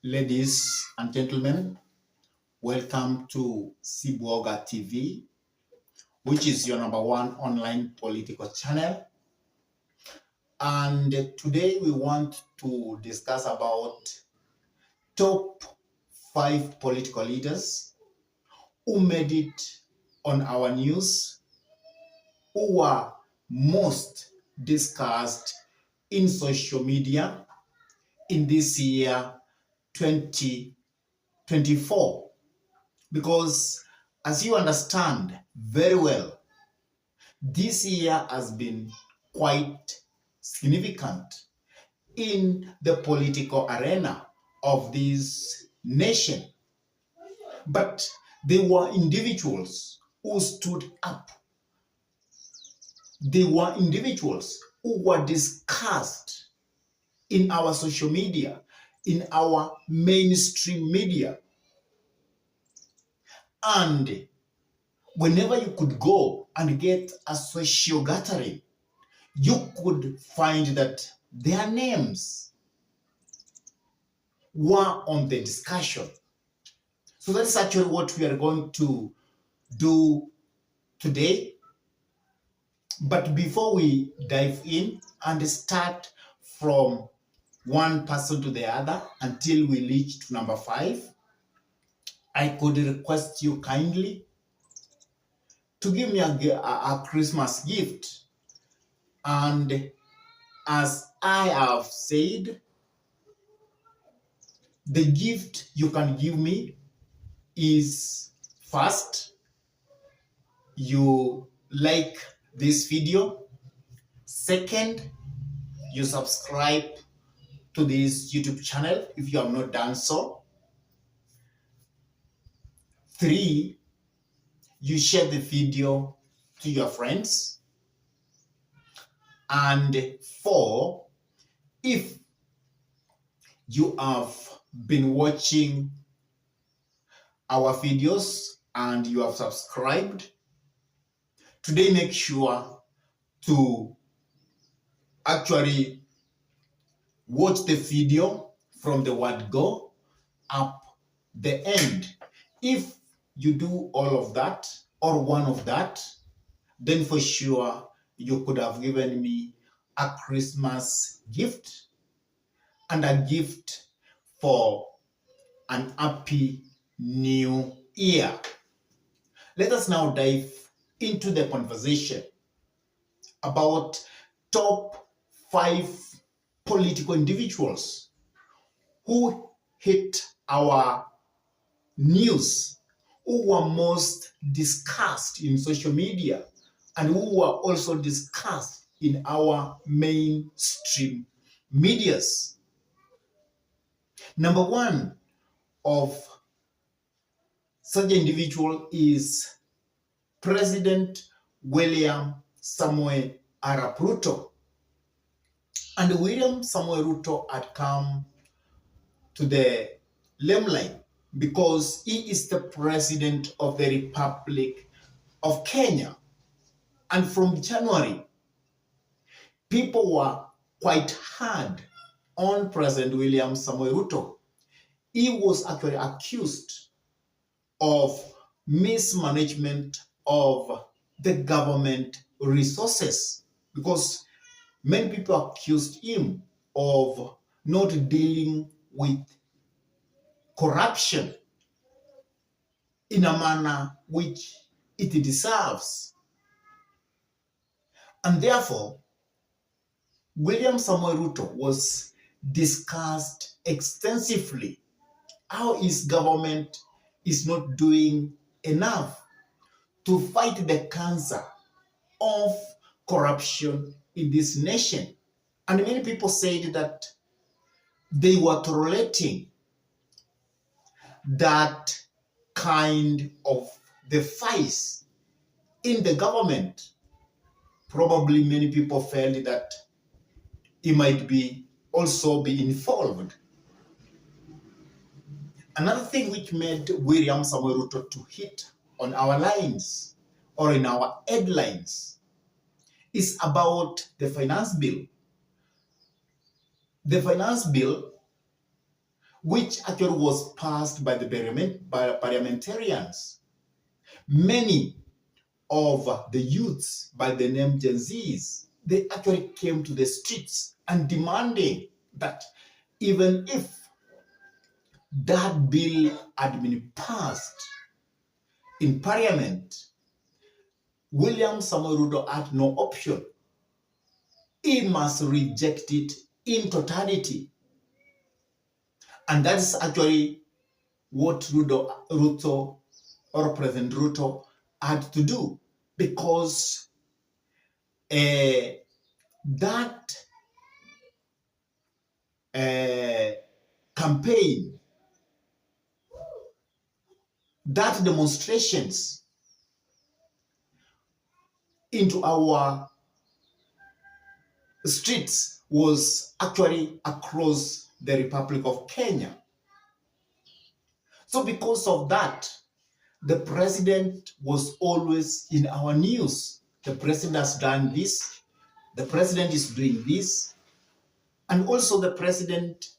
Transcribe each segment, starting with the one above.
Ladies and gentlemen, welcome to Sibwoga TV, which is your number one online political channel. And today we want to discuss about top 5 political leaders who made it on our news, who were most discussed in social media in this year 2024. Because as you understand very well, this year has been quite significant in the political arena of this nation. But there were individuals who stood up. There were individuals who were discussed in our social media, in our mainstream media. And whenever you could go and get a social gathering, you could find that their names were on the discussion. So that's actually what we are going to do today. But before we dive in and start from one person to the other until we reach to number 5, I could request you kindly to give me a Christmas gift. And as I have said, the gift you can give me is, first, you like this video. Second, you subscribe to this YouTube channel if you have not done so. 3, you share the video to your friends. And 4, if you have been watching our videos and you have subscribed, today make sure to actually watch the video from the word go up the end. If you do all of that or one of that, then for sure you could have given me a Christmas gift and a gift for an happy new year. Let us now dive into the conversation about top 5 political individuals who hit our news, who were most discussed in social media, and who were also discussed in our mainstream medias. Number 1 of such an individual is President William Samoei Arap Ruto. And William Samoei Ruto had come to the limelight because he is the president of the Republic of Kenya. And from January, people were quite hard on President William Samoei Ruto. He was actually accused of mismanagement of the government resources because many people accused him of not dealing with corruption in a manner which it deserves. And therefore, William Samoei Ruto was discussed extensively how his government is not doing enough to fight the cancer of corruption in this nation. And many people said that they were tolerating that kind of the vice in the government. Probably many people felt that he might be also be involved. Another thing which made William Samoei Ruto to hit on our lines or in our headlines is about the finance bill. The finance bill which actually was passed by the parliamentarians. Many of the youths by the name Gen Zs, they actually came to the streets and demanding that even if that bill had been passed in parliament, William Samoei Ruto had no option. He must reject it in totality. And that's actually what Ruto or President Ruto had to do, because that campaign, that demonstrations into our streets was actually across the Republic of Kenya. So because of that, the president was always in our news. The president has done this. The president is doing this. And also the president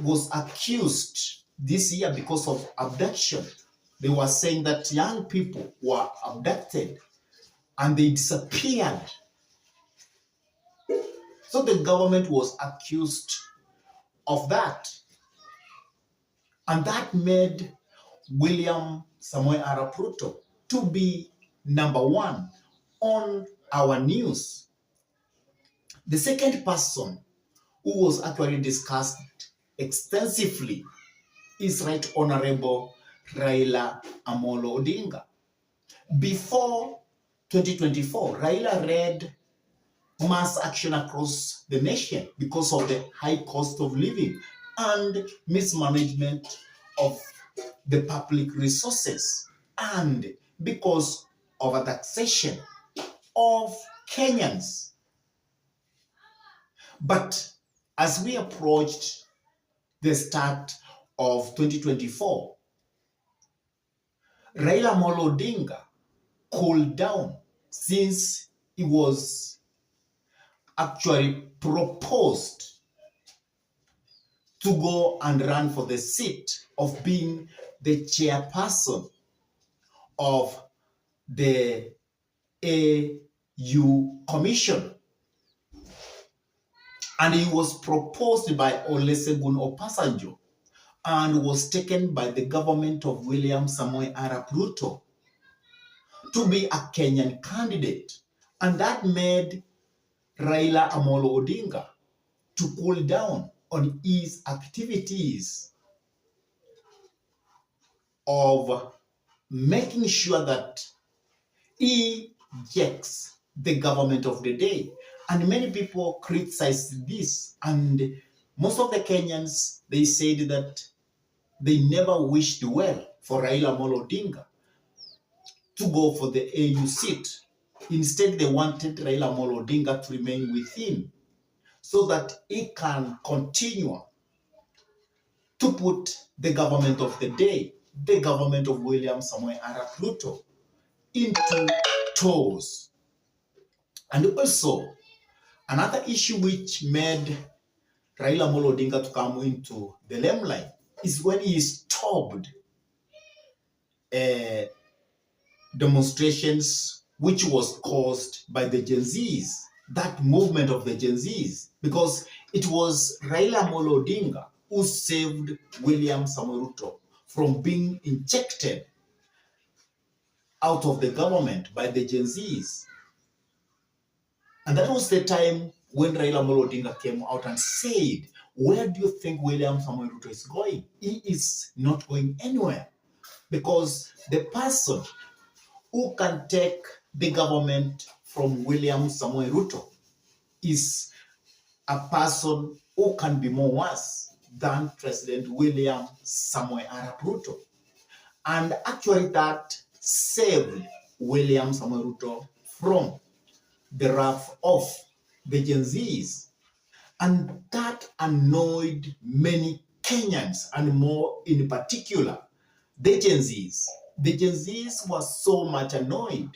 was accused this year because of abduction. They were saying that young people were abducted and they disappeared. So the government was accused of that. And that made William Samoei Arap Ruto to be number one on our news. The second person who was actually discussed extensively is Right Honorable Raila Amolo Odinga. Before 2024, Raila led mass action across the nation because of the high cost of living and mismanagement of the public resources, and because of a taxation of Kenyans. But as we approached the start of 2024, Raila Amolo Odinga cooled down since he was actually proposed to go and run for the seat of being the chairperson of the AU Commission. And he was proposed by Olusegun Obasanjo and was taken by the government of William Samoei Arap Ruto to be a Kenyan candidate. And that made Raila Amolo Odinga to cool down on his activities of making sure that he gets the government of the day. And many people criticized this, and most of the Kenyans, they said that they never wished well for Raila Amolo Odinga to go for the AU seat. Instead, they wanted Raila Amolo Odinga to remain within so that he can continue to put the government of the day, the government of William Samoei Arap Ruto, into toes. And also, another issue which made Raila Amolo Odinga to come into the limelight is when he stopped demonstrations which was caused by the Gen Zs, that movement of the Gen Zs, because it was Raila Amolo Odinga who saved William Samoei Ruto from being injected out of the government by the Gen Zs. And that was the time when Raila Amolo Odinga came out and said, where do you think William Samoei Ruto is going? He is not going anywhere, because the person who can take the government from William Samoei Ruto is a person who can be more worse than President William Samoei Arap Ruto. And actually that saved William Samoei Ruto from the wrath of the Gen Zs. And that annoyed many Kenyans, and more in particular, the Gen Zs. The Gen Zs were so much annoyed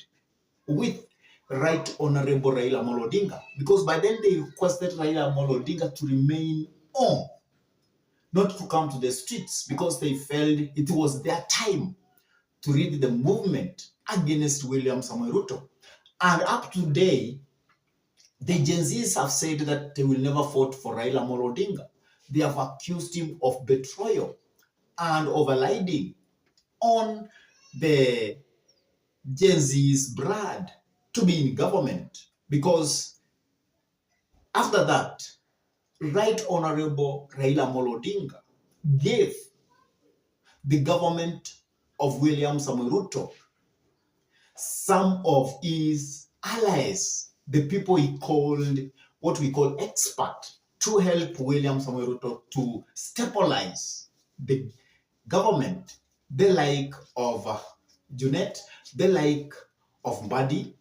with Right Honorable Raila Amolo Odinga, because by then they requested Raila Amolo Odinga to remain on not to come to the streets because they felt it was their time to lead the movement against William Samoei Ruto. And up to today, the Gen Zs have said that they will never vote for Raila Amolo Odinga. They have accused him of betrayal and overriding on the Gen Z's blood to be in government. Because after that, Right Honorable Raila Amolo Odinga gave the government of William Samoei Ruto some of his allies, the people he called what we call expert, to help William Samoei Ruto to stabilize the government, the like of Junet, the like of Mbadi,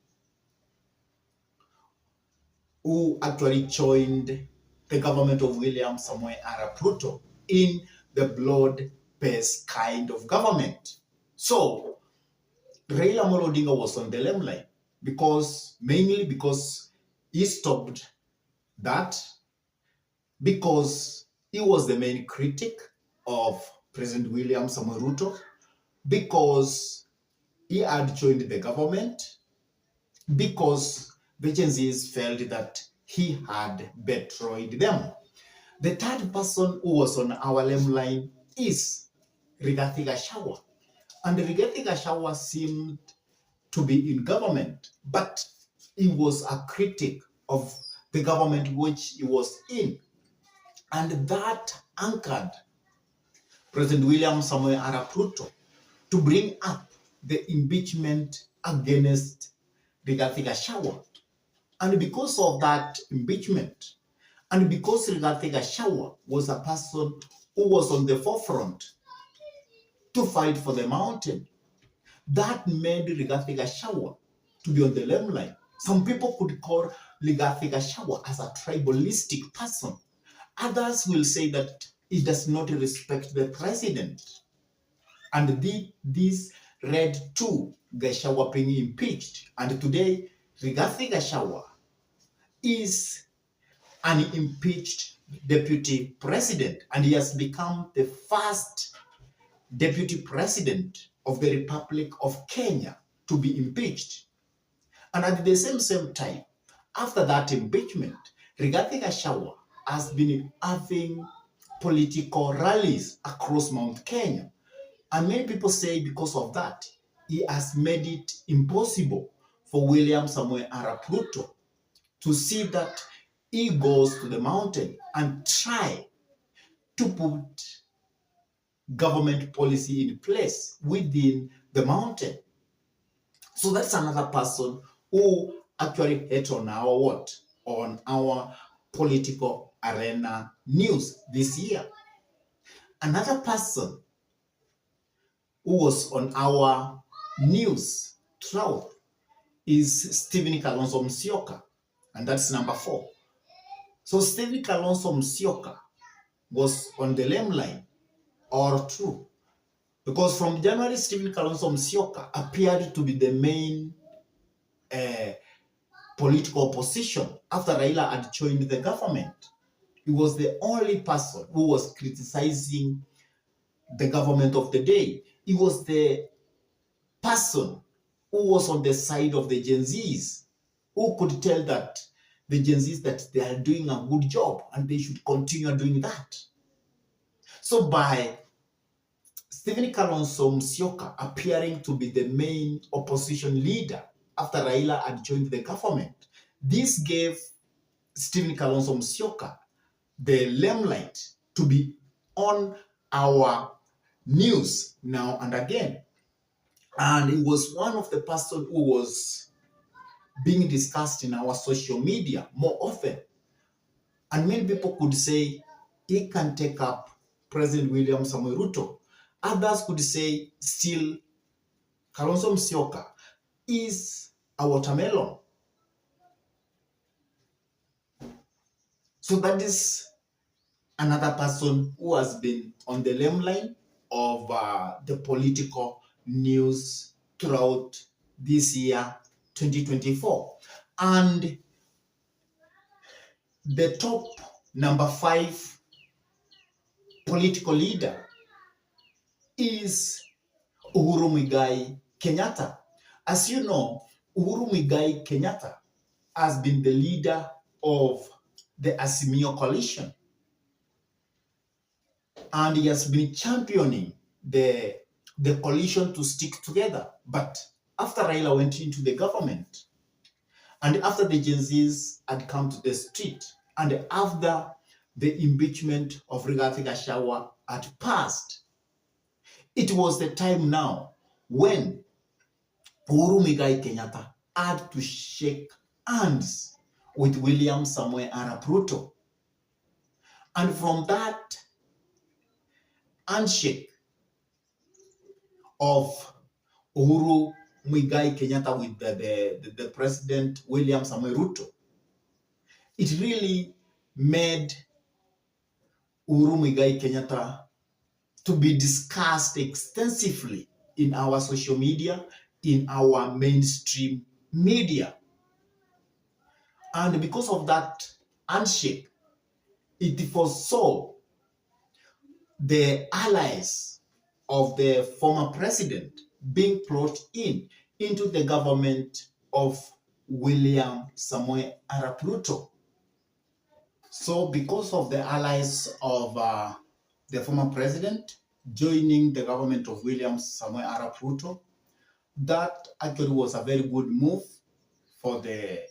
who actually joined the government of William Samoei Arap Ruto in the blood-based kind of government. So Raila Amolo Odinga was on the limelight mainly because he stopped that, because he was the main critic of President William Samoei Ruto, because he had joined the government, because the Gen Zs felt that he had betrayed them. The third person who was on our limelight is Rigathi Gachagua. And Rigathi Gachagua seemed to be in government, but he was a critic of the government which he was in. And that anchored President William Samoei Arap Ruto to bring up the impeachment against Rigathi Gachagua. And because of that impeachment, and because Rigathi Gachagua was a person who was on the forefront to fight for the mountain, that made Rigathi Gachagua to be on the limelight. Some people could call Rigathi Gachagua as a tribalistic person. Others will say that he does not respect the president. And this led to Gachagua being impeached. And today, Rigathi Gachagua is an impeached deputy president, and he has become the first deputy president of the Republic of Kenya to be impeached. And at the same time, after that impeachment, Rigathi Gachagua has been having political rallies across Mount Kenya. And many people say because of that, he has made it impossible for William Samoei Arap Ruto to see that he goes to the mountain and try to put government policy in place within the mountain. So that's another person who actually hit on our political arena news this year. Another person who was on our news throughout is Stephen Kalonzo Musyoka, and that's number 4. So Stephen Kalonzo Musyoka was on the limelight, or true, because from January, Stephen Kalonzo Musyoka appeared to be the main political opposition after Raila had joined the government. He was the only person who was criticizing the government of the day. He was the person who was on the side of the Gen Zs, who could tell that the Gen Zs that they are doing a good job and they should continue doing that. So by Stephen Kalonzo Musyoka appearing to be the main opposition leader after Raila had joined the government, this gave Stephen Kalonzo Musyoka the limelight to be on our news now and again. And he was one of the person who was being discussed in our social media more often. And many people could say he can take up President William Samoei Ruto. Others could say still Kalonzo Musyoka is a watermelon. So that is another person who has been on the limelight of the political news throughout this year, 2024. And the top number 5 political leader is Uhuru Muigai Kenyatta. As you know, Uhuru Muigai Kenyatta has been the leader of the Azimio coalition, and he has been championing the coalition to stick together. But after Raila went into the government, and after the Gen Zs had come to the street, and after the impeachment of Rigathi Gachagua had passed, it was the time now when Uhuru Muigai Kenyatta had to shake hands with William Samoei Arap Ruto. And from that handshake of Uhuru Muigai Kenyatta with the President William Samoei Ruto, it really made Uhuru Muigai Kenyatta to be discussed extensively in our social media, in our mainstream media. And because of that handshake, it foresaw the allies of the former president being brought into the government of William Samoei Arap Ruto. So because of the allies of the former president joining the government of William Samoei Arap Ruto, that actually was a very good move for the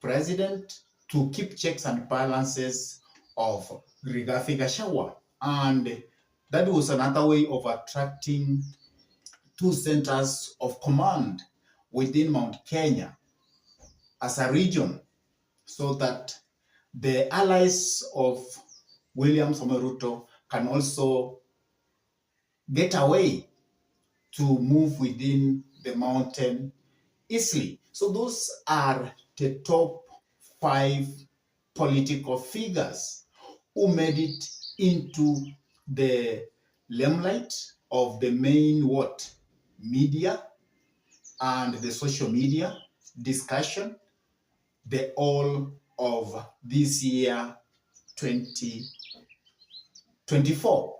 president to keep checks and balances of Rigathi Gachagua. And that was another way of attracting two centers of command within Mount Kenya as a region, so that the allies of William Samoei Ruto can also get away to move within the mountain easily. So those are the top 5 political figures who made it into the limelight of the main media and the social media discussion the all of this year 2024.